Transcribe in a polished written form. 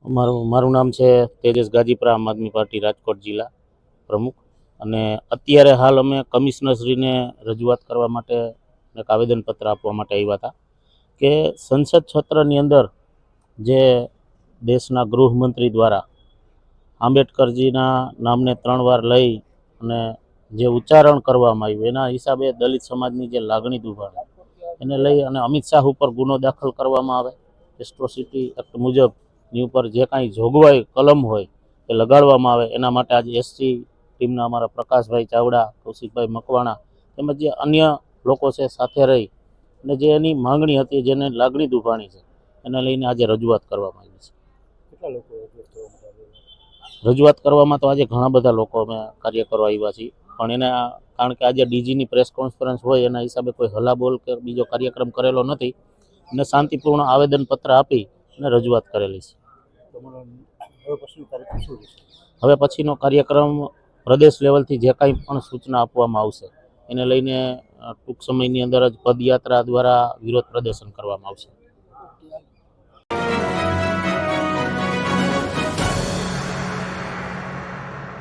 મારું નામ છે તેજસ ગાજીપરા, આમ આદમી પાર્ટી રાજકોટ જિલ્લા પ્રમુખ. અને અત્યારે હાલ અમે કમિશનરશ્રીને રજૂઆત કરવા માટે એક આવેદનપત્ર આપવા માટે આવ્યા હતા કે સંસદ સત્રની અંદર જે દેશના ગૃહમંત્રી દ્વારા આંબેડકરજીના નામને 3 વાર લઈ અને જે ઉચ્ચારણ કરવામાં આવ્યું એના હિસાબે દલિત સમાજની જે લાગણી દુભાણી એને લઈ અને અમિત શાહ ઉપર ગુનો દાખલ કરવામાં આવે, એટ્રોસિટી એક્ટ મુજબની ઉપર જે કાંઈ જોગવાઈ કલમ હોય એ લગાડવામાં આવે. એના માટે આજે એસસી ટીમના અમારા પ્રકાશભાઈ ચાવડા, કૌશિકભાઈ મકવાણા તેમજ જે અન્ય લોકો છે સાથે રહી અને જે એની માંગણી હતી, જેને લાગણી દુભાણી છે, એને લઈને આજે રજૂઆત કરવામાં આવી છે. કેટલા લોકો રજૂઆત કરવામાં તો આજે ઘણા બધા લોકો અમે કાર્યકરો આવ્યા છીએ, પણ એના કારણ કે આજે ડીજીની પ્રેસ કોન્ફરન્સ હોય એના હિસાબે કોઈ હલાબોલ કે બીજો કાર્યક્રમ કરેલો નથી અને શાંતિપૂર્ણ આવેદનપત્ર આપી અને રજૂઆત કરેલી છે. હવે પછીનો કાર્યક્રમ પ્રદેશ લેવલથી જે કાંઈ પણ સૂચના આપવામાં આવશે એને લઈને ટૂંક સમયની અંદર જ પદયાત્રા દ્વારા વિરોધ પ્રદર્શન કરવામાં આવશે.